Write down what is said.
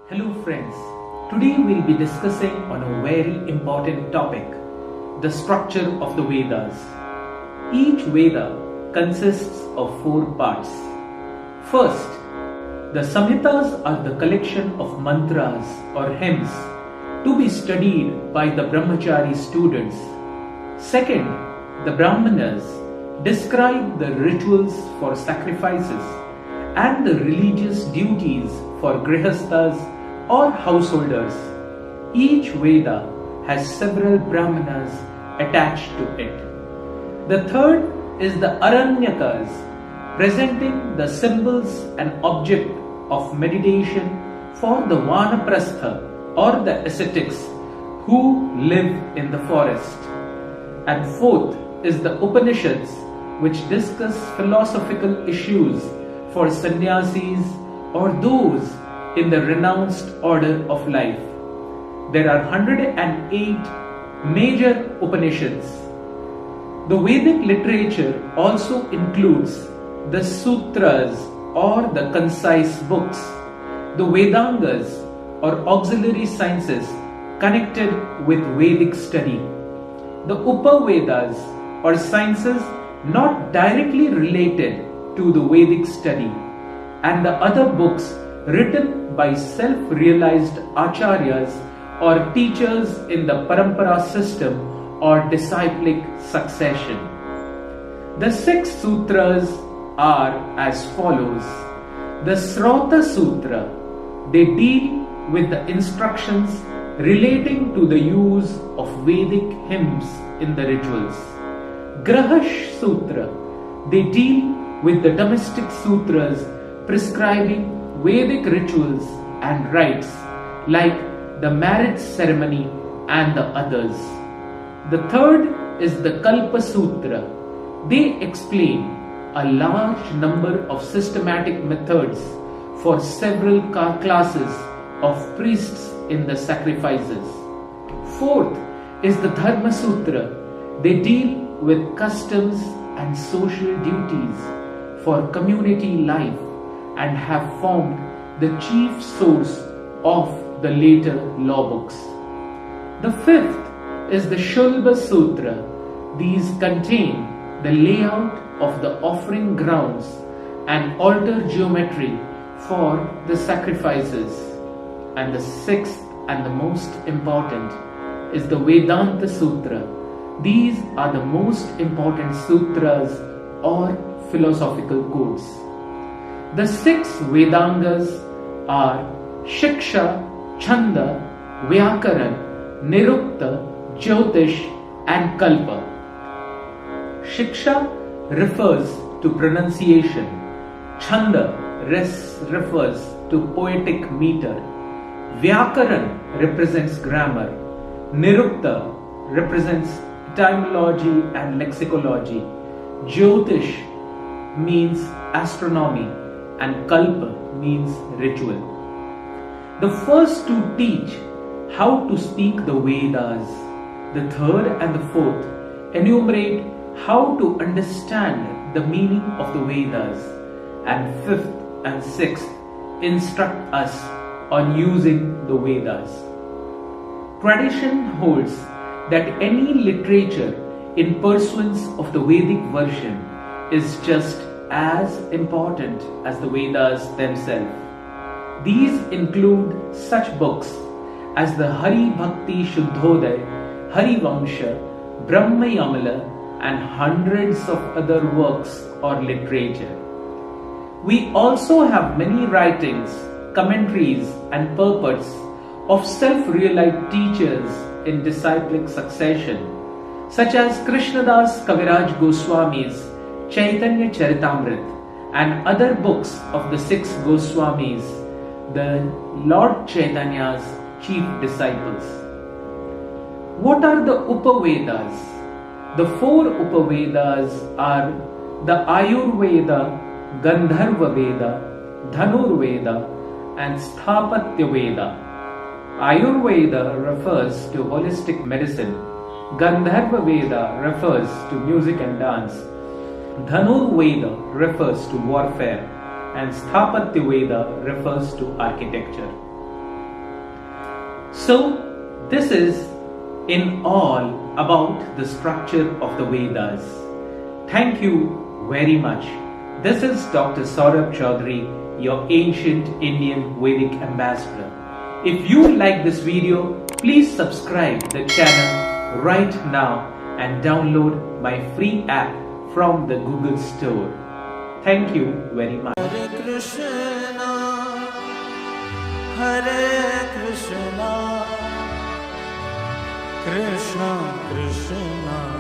Hello friends, today we'll be discussing on a very important topic, the structure of the Vedas. Each Veda consists of 4 parts. First, the Samhitas are the collection of mantras or hymns to be studied by the Brahmachari students. Second, the Brahmanas describe the rituals for sacrifices and the religious duties for grihasthas or householders. Each Veda has several Brahmanas attached to it. The third is the Aranyakas, presenting the symbols and object of meditation for the Vanaprastha or the ascetics who live in the forest. And fourth is the Upanishads, which discuss philosophical issues for sannyasis or those in the renounced order of life. There are 108 major Upanishads. The Vedic literature also includes the Sutras or the concise books, the Vedangas or auxiliary sciences connected with Vedic study, the Upavedas or sciences not directly related to the Vedic study, and the other books written by self-realized acharyas or teachers in the parampara system or disciplic succession. The 6 sutras are as follows. The Srota Sutra, they deal with the instructions relating to the use of Vedic hymns in the rituals. Grahash Sutra, they deal with the domestic sutras prescribing Vedic rituals and rites like the marriage ceremony and the others. The third is the Kalpa Sutra. They explain a large number of systematic methods for several classes of priests in the sacrifices. Fourth is the Dharma Sutra. They deal with customs and social duties for community life and have formed the chief source of the later law books. The fifth is the Shulba Sutra. These contain the layout of the offering grounds and altar geometry for the sacrifices. And the sixth and the most important is the Vedanta Sutra. These are the most important sutras or philosophical codes. The 6 Vedangas are Shiksha, Chanda, Vyakaran, Nirukta, Jyotish and Kalpa. Shiksha refers to pronunciation. Chanda refers to poetic meter. Vyakaran represents grammar. Nirukta represents etymology and lexicology. Jyotish means astronomy and Kalpa means ritual. The first 2 teach how to speak the Vedas. The third and the fourth enumerate how to understand the meaning of the Vedas. And fifth and sixth instruct us on using the Vedas. Tradition holds that any literature in pursuance of the Vedic version is just as important as the Vedas themselves. These include such books as the Hari Bhakti Shuddhoday, Hari Vamsha, Brahma Yamala and hundreds of other works or literature. We also have many writings, commentaries and purports of self-realized teachers in disciplic succession, such as Krishnadas Kaviraj Goswami's Chaitanya Charitamrit and other books of the 6 Goswamis, the Lord Chaitanya's chief disciples. What are the Upavedas? The 4 Upavedas are the Ayurveda, Gandharva Veda, Dhanurveda and Sthapatya Veda. Ayurveda refers to holistic medicine. Gandharva Veda refers to music and dance. Dhanurveda refers to warfare and Sthapatya Veda refers to architecture. So, this is in all about the structure of the Vedas. Thank you very much. This is Dr. Saurabh Chaudhary, your ancient Indian Vedic ambassador. If you like this video, please subscribe the channel right now and download my free app from the Google Store. Thank you very much. Hare Krishna, Krishna Krishna